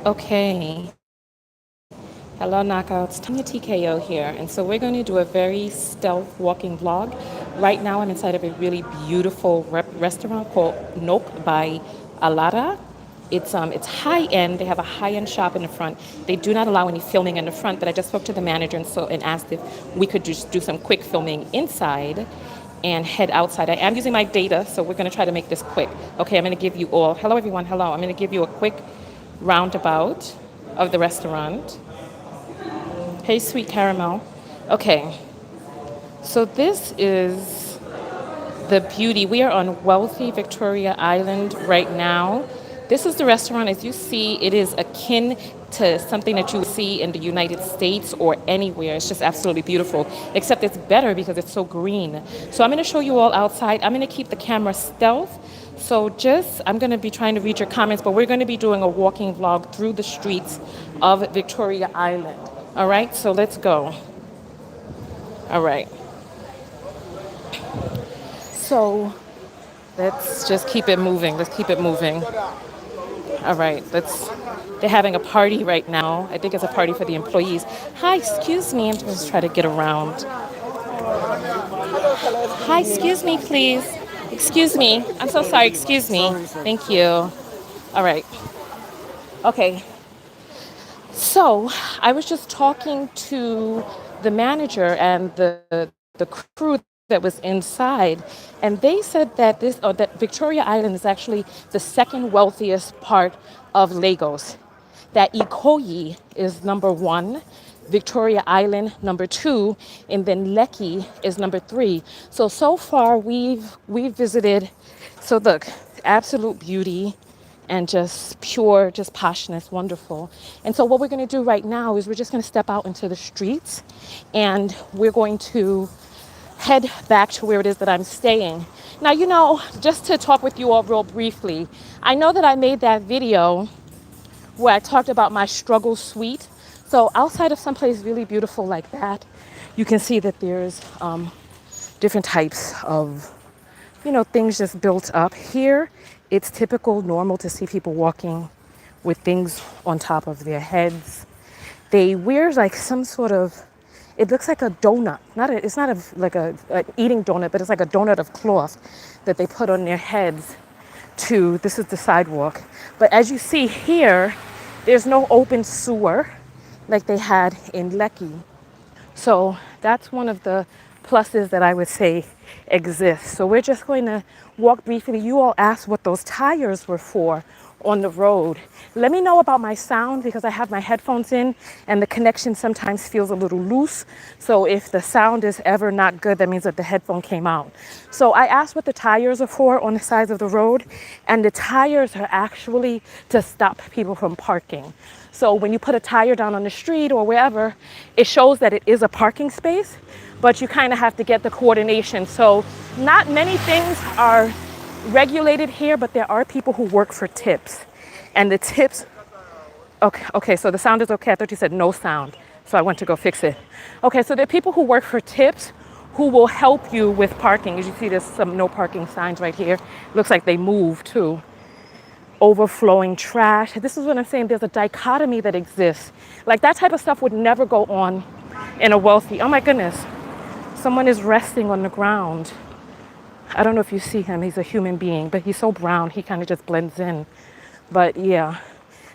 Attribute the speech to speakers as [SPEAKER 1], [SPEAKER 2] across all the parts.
[SPEAKER 1] Okay. Hello, Knockouts. Tonya TKO here. And so we're going to do a very stealth walking vlog. Right now, I'm inside of a really beautiful restaurant called Nook by Alada. It's high end. They have a high end shop in the front. They do not allow any filming in the front, but I just spoke to the manager and asked if we could just do some quick filming inside and head outside. I am using my data, so we're going to try to make this quick. Okay, I'm going to give you all, hello everyone, hello. I'm going to give you a quick roundabout of the restaurant. Hey, sweet caramel. Okay, so this is the beauty. We are on wealthy Victoria Island right now. This is the restaurant. As you see, it is akin to something that you would see in the United States or anywhere. It's just absolutely beautiful, except it's better because it's so green. So I'm going to show you all outside. I'm going to keep the camera stealth. So I'm going to be trying to read your comments, but we're going to be doing a walking vlog through the streets of Victoria Island. All right, so let's go. All right. So let's just keep it moving. Let's keep it moving. All right, they're having a party right now. I think it's a party for the employees. Hi, excuse me. I'm just trying to get around. Hi, excuse me, please. Excuse me. I'm so sorry. Excuse me. Thank you. All right. Okay. So I was just talking to the manager and the crew that was inside, and they said that that Victoria Island is actually the second wealthiest part of Lagos. That Ikoyi is number one, Victoria Island number two, and then Lekki is number three. So far we've visited. So look, absolute beauty and just pure, just poshness, wonderful. And so what we're going to do right now is we're just going to step out into the streets, and we're going to head back to where it is that I'm staying. Now, just to talk with you all real briefly, I know that I made that video where I talked about my struggle suite. So outside of someplace really beautiful like that, you can see that there's different types of things just built up. Here, it's typical, normal to see people walking with things on top of their heads. They wear like some sort of, it looks like a donut. It's not like a eating donut, but it's like a donut of cloth that they put on their heads this is the sidewalk. But as you see here, there's no open sewer like they had in Lekki. So that's one of the pluses that I would say exist. So we're just going to walk briefly. You all asked what those tires were for on the road. Let me know about my sound because I have my headphones in and the connection sometimes feels a little loose. So if the sound is ever not good, that means that the headphone came out. So I asked what the tires are for on the sides of the road, and the tires are actually to stop people from parking. So when you put a tire down on the street or wherever, it shows that it is a parking space, but you kind of have to get the coordination. So not many things are regulated here, but there are people who work for tips. And the tips, okay, so the sound is okay. I thought you said no sound, so I went to go fix it. Okay, so there are people who work for tips who will help you with parking. As you see, there's some no parking signs right here. Looks like they moved too. Overflowing trash. This is what I'm saying. There's a dichotomy that exists. Like that type of stuff would never go on in a wealthy, oh my goodness, someone is resting on the ground. I don't know if you see him. He's a human being, but he's so brown, he kind of just blends in. But yeah,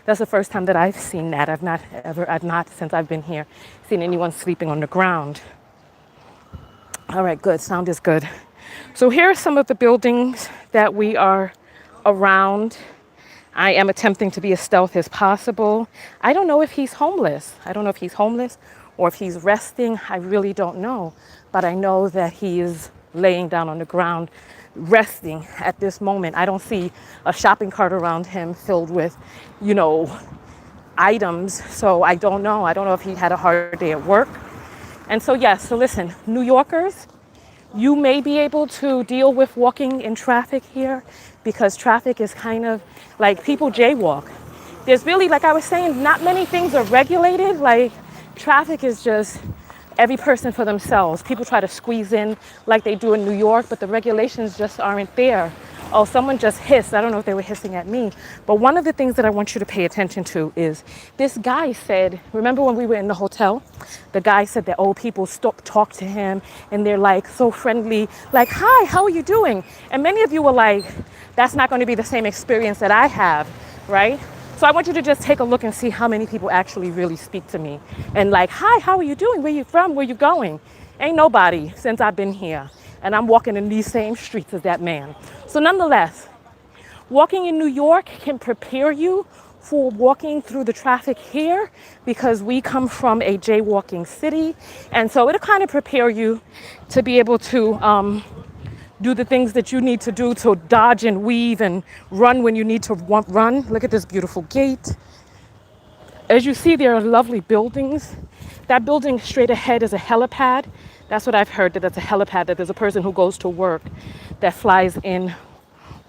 [SPEAKER 1] that's the first time that I've seen that. I've not, since I've been here, seen anyone sleeping on the ground. All right, good. Sound is good. So here are some of the buildings that we are around. I am attempting to be as stealth as possible. I don't know if he's homeless. Or if he's resting. I really don't know. But I know that he is laying down on the ground, resting at this moment. I don't see a shopping cart around him filled with, items. So I don't know. I don't know if he had a hard day at work. And so, yes, so listen, New Yorkers, you may be able to deal with walking in traffic here because traffic is kind of like people jaywalk. There's really, like I was saying, not many things are regulated. Like traffic is just every person for themselves. People try to squeeze in like they do in New York, but the regulations just aren't there. Oh, someone just hissed. I don't know if they were hissing at me. But one of the things that I want you to pay attention to is this guy said, remember when we were in the hotel? The guy said that old people stop talk to him and they're like so friendly, like, hi, how are you doing? And many of you were like, that's not going to be the same experience that I have, right? So I want you to just take a look and see how many people actually really speak to me. And like, hi, how are you doing? Where you from? Where you going? Ain't nobody since I've been here. And I'm walking in these same streets as that man. So nonetheless, walking in New York can prepare you for walking through the traffic here because we come from a jaywalking city. And so it'll kind of prepare you to be able to do the things that you need to do to dodge and weave and run when you need to run. Look at this beautiful gate. As you see, there are lovely buildings. That building straight ahead is a helipad. That's what I've heard, that that's a helipad, that there's a person who goes to work that flies in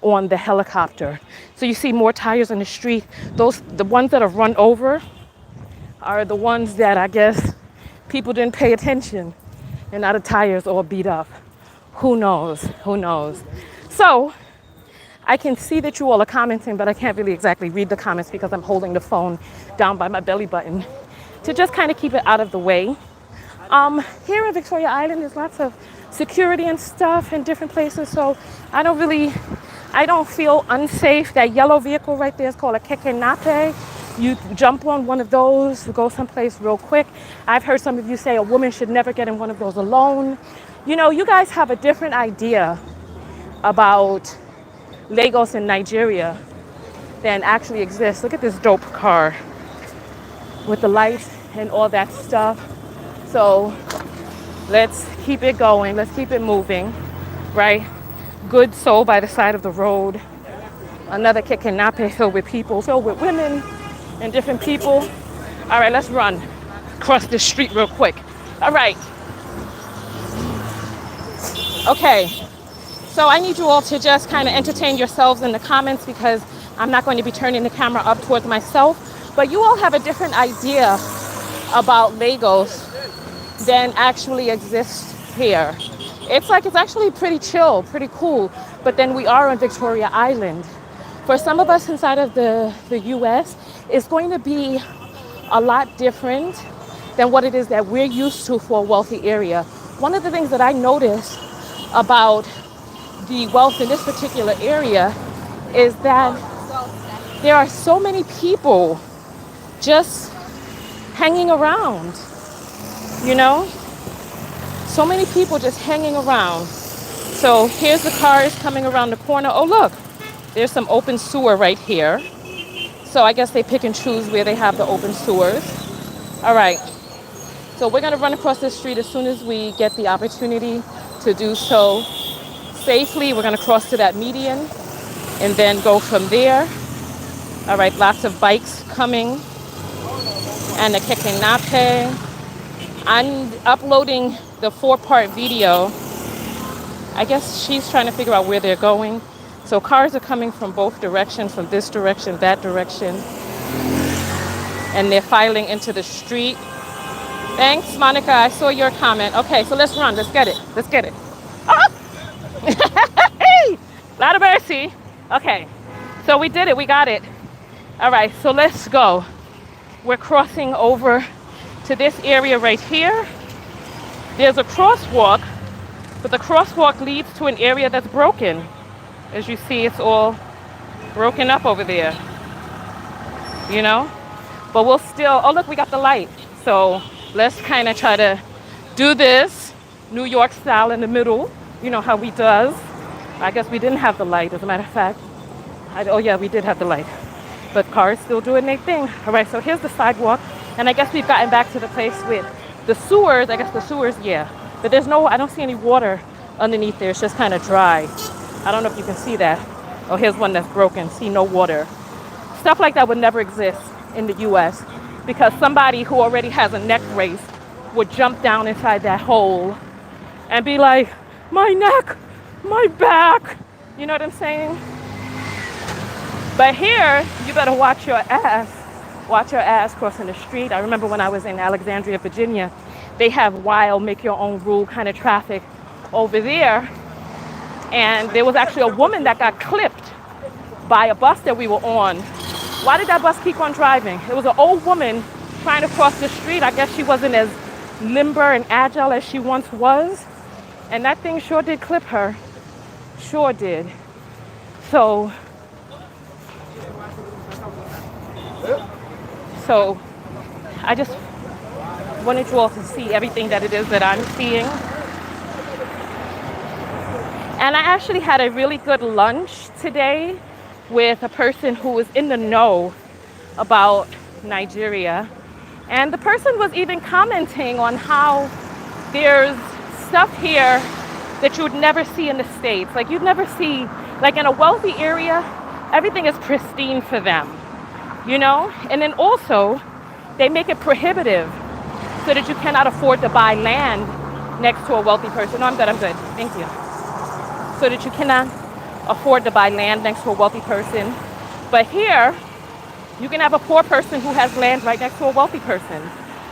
[SPEAKER 1] on the helicopter. So you see more tires on the street. The ones that are run over are the ones that I guess people didn't pay attention and now the tires all beat up. Who knows? Who knows? So I can see that you all are commenting, but I can't really exactly read the comments because I'm holding the phone down by my belly button to just kind of keep it out of the way. Here in Victoria Island, there's lots of security and stuff in different places, so I don't feel unsafe. That yellow vehicle right there is called a keke nape. You jump on one of those to go someplace real quick. I've heard some of you say a woman should never get in one of those alone. You know, you guys have a different idea about Lagos in Nigeria than actually exists. Look at this dope car with the lights and all that stuff. So let's keep it going. Let's keep it moving, right? Good soul by the side of the road. Another keke nape filled with people, filled with women and different people. All right, let's run across the street real quick. All right. Okay. So I need you all to just kind of entertain yourselves in the comments because I'm not going to be turning the camera up towards myself. But you all have a different idea about Lagos than actually exists here. It's actually pretty chill, pretty cool. But then we are on Victoria Island. For some of us inside of the US, it's going to be a lot different than what it is that we're used to for a wealthy area. One of the things that I noticed about the wealth in this particular area is that there are so many people just hanging around, you know? So many people just hanging around. So here's the cars coming around the corner. Oh, look, there's some open sewer right here. So I guess they pick and choose where they have the open sewers. All right. So we're going to run across this street as soon as we get the opportunity to do so safely. We're going to cross to that median and then go from there. All right, lots of bikes coming and the keke nape. I'm uploading the 4-part video. I guess she's trying to figure out where they're going. So cars are coming from both directions, from this direction, that direction. And they're filing into the street. Thanks, Monica. I saw your comment. Okay, so let's run. Let's get it. Let's get it. Ah! Hey! Lot of mercy. Okay, so we did it. We got it. All right, so let's go. We're crossing over to this area right here. There's a crosswalk, but the crosswalk leads to an area that's broken. As you see, it's all broken up over there, you know? But we'll still, oh look, we got the light. So let's kind of try to do this New York style in the middle. You know how we does. I guess we didn't have the light, as a matter of fact. Oh yeah, we did have the light. But cars still doing their thing. All right, so here's the sidewalk. And I guess we've gotten back to the place with the sewers. I guess the sewers, yeah. But there's no, I don't see any water underneath there. It's just kind of dry. I don't know if you can see that. Oh, here's one that's broken. See, no water. Stuff like that would never exist in the US because somebody who already has a neck brace would jump down inside that hole and be like, my neck, my back. You know what I'm saying? But here, you better watch your ass. Watch your ass crossing the street. I remember when I was in Alexandria, Virginia, they have wild, make your own rule kind of traffic over there. And there was actually a woman that got clipped by a bus that we were on. Why did that bus keep on driving? It was an old woman trying to cross the street. I guess she wasn't as limber and agile as she once was. And that thing sure did clip her. Sure did. So I just wanted you all to see everything that it is that I'm seeing. And I actually had a really good lunch today with a person who was in the know about Nigeria. And the person was even commenting on how there's stuff here that you would never see in the States. Like you'd never see, like in a wealthy area, everything is pristine for them, you know? And then also, they make it prohibitive so that you cannot afford to buy land next to a wealthy person. No, I'm good, thank you. So that you cannot afford to buy land next to a wealthy person. But here, you can have a poor person who has land right next to a wealthy person.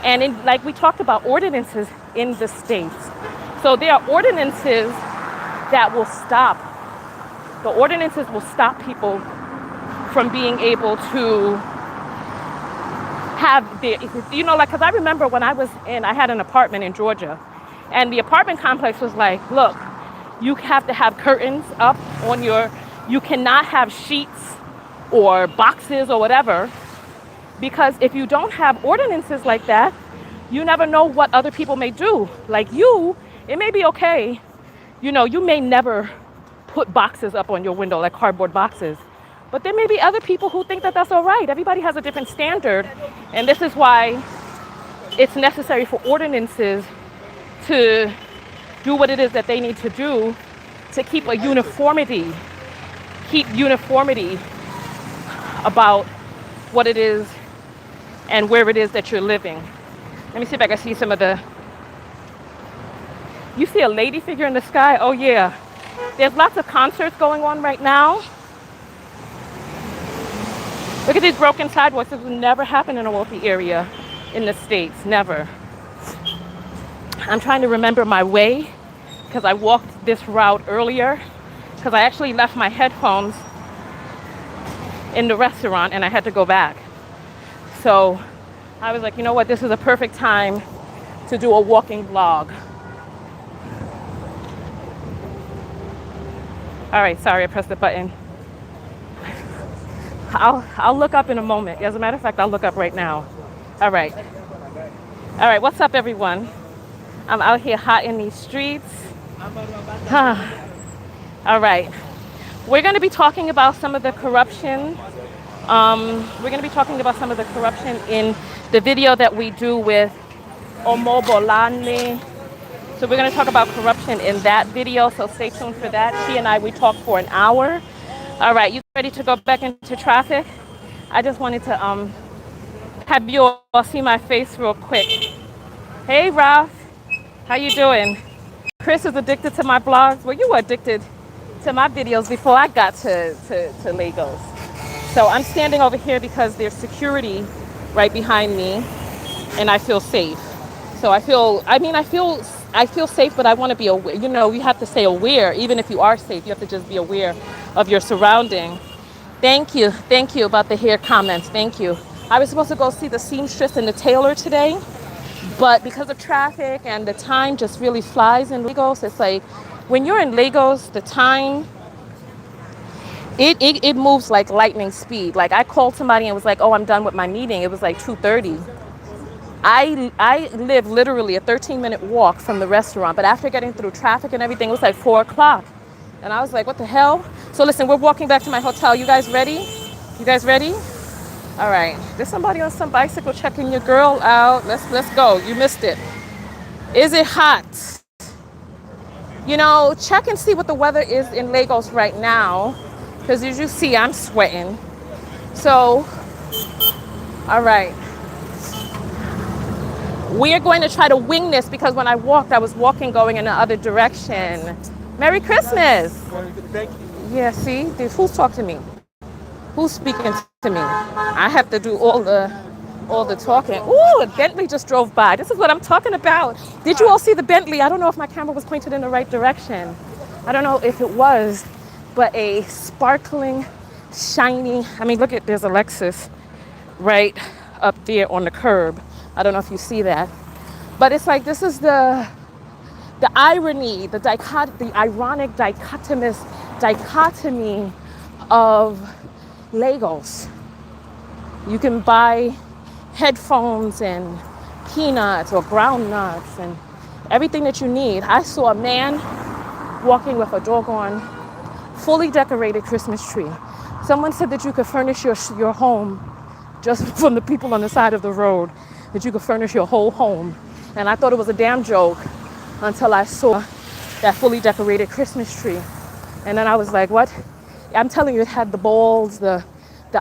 [SPEAKER 1] And like we talked about ordinances in the States. So there are ordinances that will stop. The ordinances will stop people from being able to have the, you know, like, because I remember when I had an apartment in Georgia, and the apartment complex was like, look, you have to have curtains up on you cannot have sheets or boxes or whatever, because if you don't have ordinances like that, you never know what other people may do. Like it may be okay, you know, you may never put boxes up on your window, like cardboard boxes. But there may be other people who think that that's all right. Everybody has a different standard. And this is why it's necessary for ordinances to do what it is that they need to do to keep uniformity about what it is and where it is that you're living. Let me see if I can see some of the... You see a lady figure in the sky? Oh yeah. There's lots of concerts going on right now. Look at these broken sidewalks. This would never happen in a wealthy area in the States. Never. I'm trying to remember my way because I walked this route earlier because I actually left my headphones in the restaurant and I had to go back. So I was like, you know what? This is a perfect time to do a walking vlog. All right, sorry, I pressed the button. I'll look up in a moment. As a matter of fact, I'll look up right now. All right. All right, what's up, everyone? I'm out here hot in these streets. All right. We're going to be talking about some of the corruption. We're going to be talking about some of the corruption in the video that we do with Omobolane. So we're going to talk about corruption in that video, so stay tuned for that. She and I, we talked for an hour. All right, you ready to go back into traffic? I just wanted to have you all see my face real quick. Hey, Ralph. How you doing? Chris is addicted to my vlogs. Well, you were addicted to my videos before I got to Lagos. So I'm standing over here because there's security right behind me, and I feel safe. So I feel safe, but I want to be aware. You know, you have to stay aware. Even if you are safe, you have to just be aware of your surrounding. Thank you about the hair comments. Thank you. I was supposed to go see the seamstress and the tailor today, but because of traffic and the time just really flies in Lagos, it's like when you're in Lagos, the time, it moves like lightning speed. Like I called somebody and was like, oh, I'm done with my meeting. It was like 2:30. I live literally a 13-minute walk from the restaurant, but after getting through traffic and everything, it was like 4 o'clock. And I was like, what the hell? So listen, we're walking back to my hotel. You guys ready? You guys ready? All right. There's somebody on some bicycle checking your girl out. Let's go. You missed it. Is it hot? You know, check and see what the weather is in Lagos right now, because as you see, I'm sweating. So, all right. We are going to try to wing this because when I walked, I was walking going in the other direction. Merry Christmas.
[SPEAKER 2] Thank you.
[SPEAKER 1] Yeah, see, who's talking to me? Who's speaking to me? I have to do all the talking. Ooh, a Bentley just drove by. This is what I'm talking about. Did you all see the Bentley? I don't know if my camera was pointed in the right direction. I don't know if it was, but a sparkling, shiny, I mean, look at, there's a Lexus right up there on the curb. I don't know if you see that. But it's like, this is the irony, the ironic dichotomous dichotomy of Lagos. You can buy headphones and peanuts or ground nuts and everything that you need. I saw a man walking with a doggone fully decorated Christmas tree. Someone said that you could furnish your home just from the people on the side of the road, that you could furnish your whole home. And I thought it was a damn joke until I saw that fully decorated Christmas tree. And then I was like, what? I'm telling you, it had the balls, the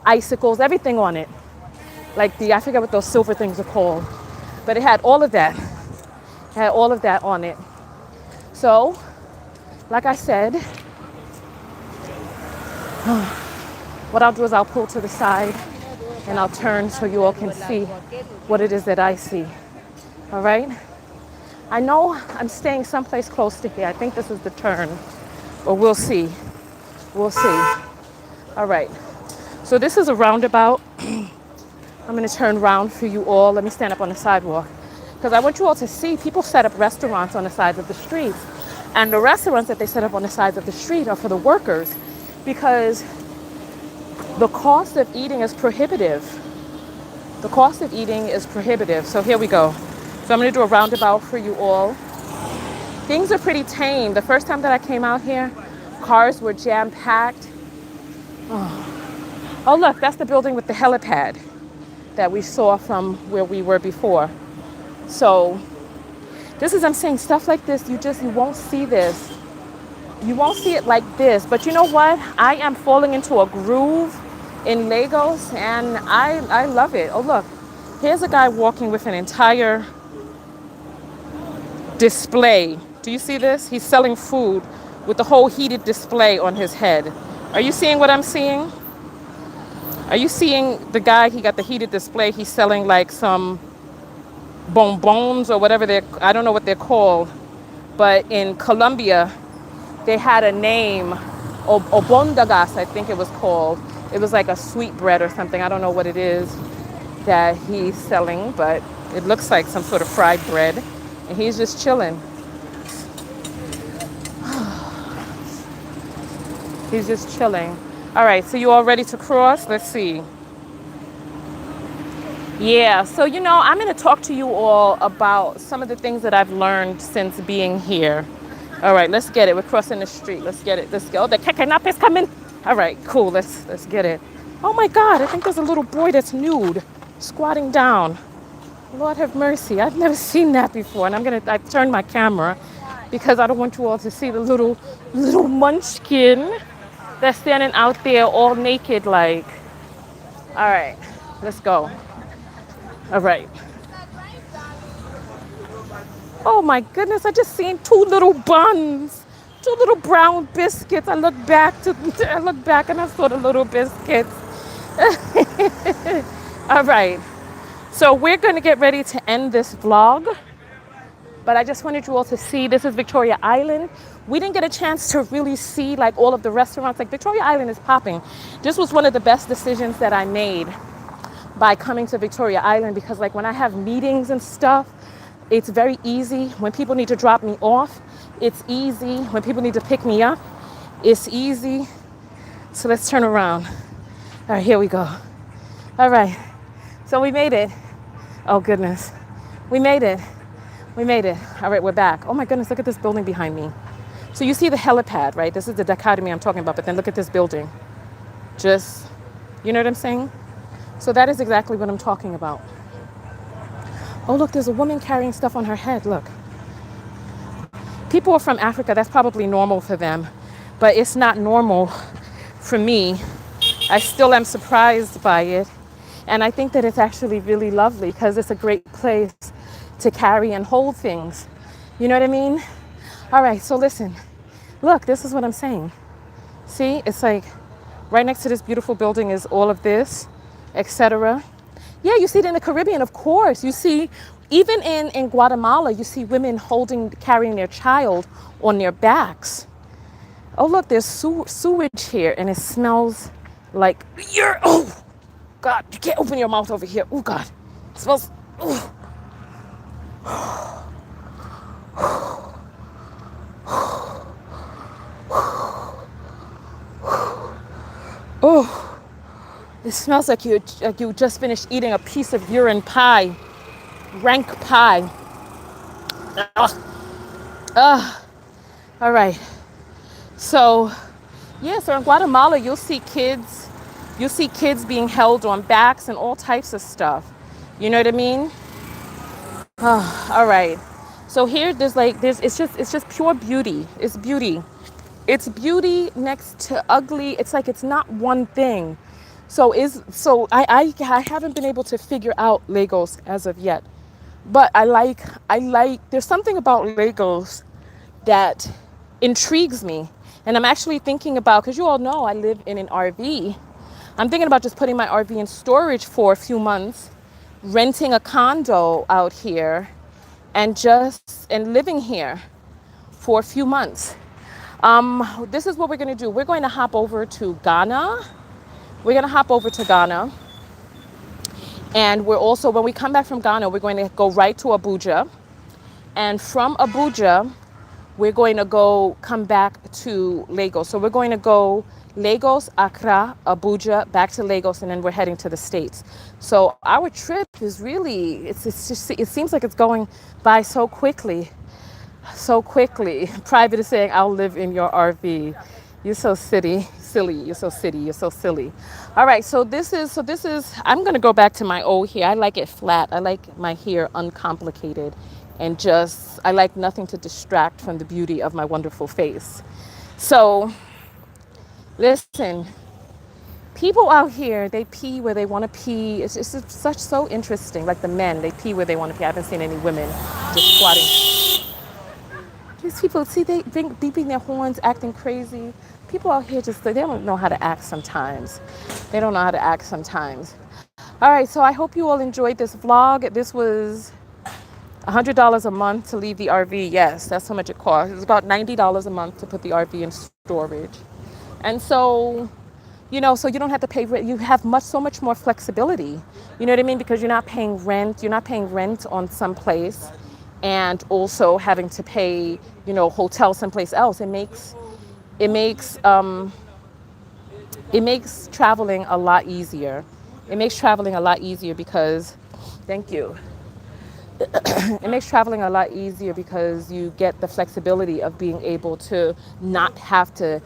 [SPEAKER 1] icicles, everything on it. Like I forget what those silver things are called. But it had all of that. It had all of that on it. So, like I said, what I'll do is I'll pull to the side and I'll turn so you all can see what it is that I see. All right? I know I'm staying someplace close to here. I think this is the turn, but we'll see. We'll see. All right. So this is a roundabout. I'm going to turn around for you all. Let me stand up on the sidewalk because I want you all to see people set up restaurants on the sides of the streets. And the restaurants that they set up on the sides of the street are for the workers because the cost of eating is prohibitive. The cost of eating is prohibitive. So here we go. So I'm going to do a roundabout for you all. Things are pretty tame. The first time that I came out here, cars were jam-packed. Oh, look, that's the building with the helipad that we saw from where we were before. So this is, I'm saying, stuff like this, you won't see this. You won't see it like this. But you know what? I am falling into a groove in Lagos, and I love it. Oh, look, here's a guy walking with an entire display. Do you see this? He's selling food with the whole heated display on his head. Are you seeing what I'm seeing? Are you seeing the guy? He got the heated display. He's selling like some bonbons or whatever I don't know what they're called. But in Colombia, they had a name, Obondagas, I think it was called. It was like a sweet bread or something. I don't know what it is that he's selling, but it looks like some sort of fried bread. And he's just chilling. He's just chilling. All right, so you all ready to cross? Let's see. Yeah, so I'm going to talk to you all about some of the things that I've learned since being here. All right, let's get it. We're crossing the street. Let's get it. Let's go. Oh, the kekenap is coming. All right, cool. Let's get it. Oh my God, I think there's a little boy that's nude, squatting down. Lord have mercy. I've never seen that before. And I've turned my camera because I don't want you all to see the little munchkin that's standing out there all naked like. All right, let's go. All right. Oh my goodness, I just seen two little buns, two little brown biscuits. I looked back and I saw the little biscuits. All right. So we're going to get ready to end this vlog, but I just wanted you all to see this is Victoria Island. We didn't get a chance to really see like all of the restaurants. Like Victoria Island is popping. This was one of the best decisions that I made by coming to Victoria Island because like when I have meetings and stuff, it's very easy. When people need to drop me off, it's easy. When people need to pick me up, it's easy. So let's turn around. All right, here we go. All right. So we made it. Oh, goodness. We made it. We made it. All right, we're back. Oh, my goodness, look at this building behind me. So you see the helipad, right? This is the dichotomy I'm talking about. But then look at this building. Just, you know what I'm saying? So that is exactly what I'm talking about. Oh, look, there's a woman carrying stuff on her head. Look. People are from Africa. That's probably normal for them. But it's not normal for me. I still am surprised by it. And I think that it's actually really lovely because it's a great place to carry and hold things. You know what I mean? All right, so listen. Look, this is what I'm saying. See, it's like right next to this beautiful building is all of this, etc. Yeah, you see it in the Caribbean, of course. You see, even in Guatemala, you see women carrying their child on their backs. Oh, look, there's sewage here, and it smells like you're. Oh, God, you can't open your mouth over here. Oh, God, it smells. Oh, oh, it smells like you just finished eating a piece of urine pie, rank pie. Ugh. All right. So, yeah, so in Guatemala, you'll see kids being held on backs and all types of stuff. You know what I mean? All right. So here there's it's just pure beauty. It's beauty. It's beauty next to ugly. It's like it's not one thing. So I haven't been able to figure out Lagos as of yet. But I like there's something about Lagos that intrigues me. And I'm actually thinking about, because you all know I live in an RV. I'm thinking about just putting my RV in storage for a few months, renting a condo out here, and living here for a few months. This is what we're going to do. We're going to hop over to Ghana. We're going to hop over to Ghana. And we're also, when we come back from Ghana, we're going to go right to Abuja. And from Abuja, we're going to go come back to Lagos. So we're going to go Lagos, Accra, Abuja, back to Lagos, and then we're heading to the States. So our trip is really, it's just, it seems like it's going by so quickly. So quickly. Private is saying, I'll live in your RV. You're so silly. You're so silly. You're so silly. All right. So this is, I'm going to go back to my old hair. I like it flat. I like my hair uncomplicated and just, I like nothing to distract from the beauty of my wonderful face. So listen, people out here, they pee where they want to pee. It's such so interesting. Like the men, they pee where they want to pee. I haven't seen any women just squatting. These people, see, they beeping their horns, acting crazy. People out here just, they don't know how to act sometimes. They don't know how to act sometimes. All right, so I hope you all enjoyed this vlog. This was $100 a month to leave the RV. Yes, that's how much it costs. It's about $90 a month to put the RV in storage. And so, so you don't have to pay rent. You have so much more flexibility. You know what I mean? Because you're not paying rent. You're not paying rent on some place and also having to pay, hotel someplace else. It makes traveling a lot easier. It makes traveling a lot easier because, thank you. It makes traveling a lot easier because you get the flexibility of being able to not have to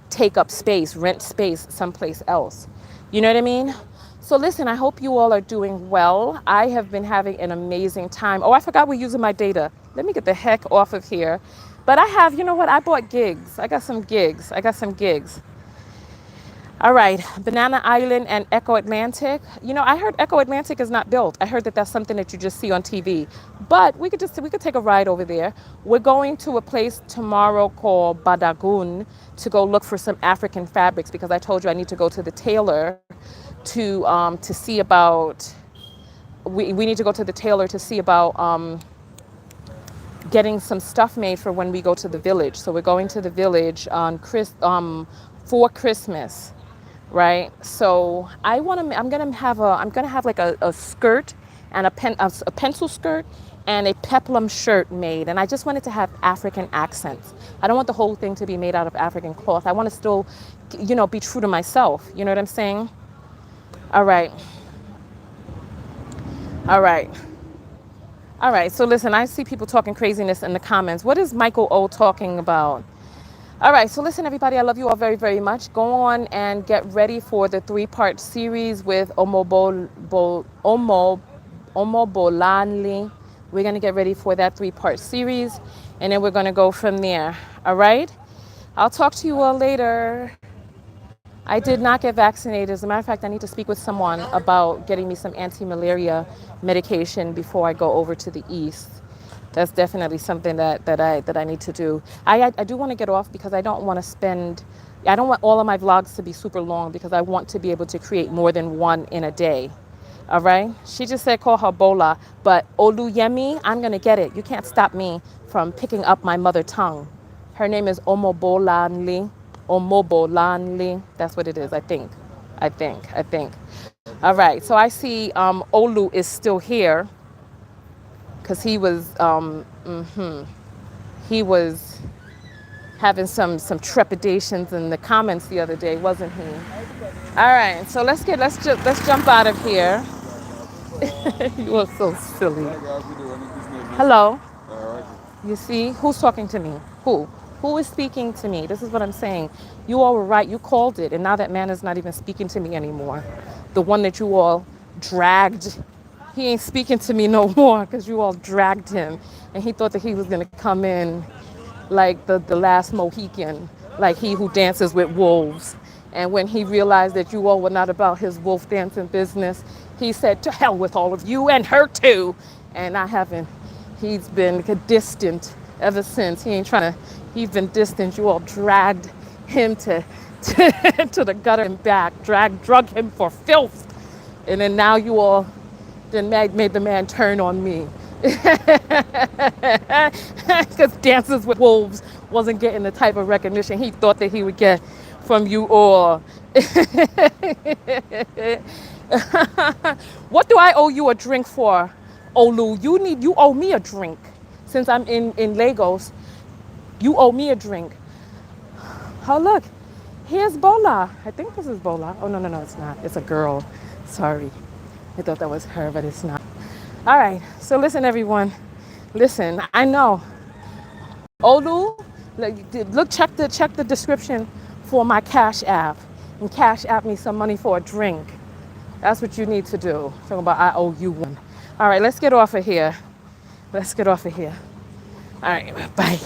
[SPEAKER 1] take up space, rent space someplace else. You know what I mean? So listen, I hope you all are doing well. I have been having an amazing time. Oh, I forgot we're using my data. Let me get the heck off of here. But I have, you know what? I bought gigs. I got some gigs. All right, Banana Island and Echo Atlantic. I heard Echo Atlantic is not built. I heard that that's something that you just see on TV. But we could take a ride over there. We're going to a place tomorrow called Badagun to go look for some African fabrics because I told you I need to go to the tailor to see about. We need to go to the tailor to see about getting some stuff made for when we go to the village. So we're going to the village on for Christmas. Right, so I'm gonna have like a skirt and a pencil skirt and a peplum shirt made, and I just wanted to have African accents. I don't want the whole thing to be made out of African cloth. I want to still, be true to myself. You know what I'm saying? All right, all right, all right. So listen, I see people talking craziness in the comments. What is Michael O talking about? All right, so listen, everybody, I love you all very, very much. Go on and get ready for the 3-part series with Omobolanli. We're going to get ready for that 3-part series, and then we're going to go from there. All right? I'll talk to you all later. I did not get vaccinated. As a matter of fact, I need to speak with someone about getting me some anti-malaria medication before I go over to the East. That's definitely something that I need to do. I do want to get off because I don't want all of my vlogs to be super long because I want to be able to create more than one in a day. All right? She just said call her Bola, but Oluyemi, I'm going to get it. You can't stop me from picking up my mother tongue. Her name is Omobolanli. Omobolanli. That's what it is, I think. I think. All right. So I see Olu is still here because he was having some trepidations in the comments the other day, wasn't he? All right. So let's jump out of here. You are so silly. Hello. You see, who's talking to me? Who? Who is speaking to me? This is what I'm saying. You all were right. You called it. And now that man is not even speaking to me anymore. The one that you all dragged. He ain't speaking to me no more because you all dragged him. And he thought that he was going to come in like the last Mohican, like he who dances with wolves. And when he realized that you all were not about his wolf dancing business, he said, to hell with all of you and her too. And I haven't. He's been distant ever since. He's been distant. You all dragged him to the gutter and back, drug him for filth. And then now you all then made the man turn on me. Because Dances with Wolves wasn't getting the type of recognition he thought that he would get from you all. What do I owe you a drink for, Olu? You owe me a drink. Since I'm in Lagos, you owe me a drink. Oh look, here's Bola. I think this is Bola. Oh no, it's not. It's a girl. Sorry. I thought that was her, but it's not. All right. So listen, everyone. Listen, I know. Olu, look, check the description for my Cash App, and Cash App me some money for a drink. That's what you need to do. Talking about I owe you one. All right, let's get off of here. All right, bye.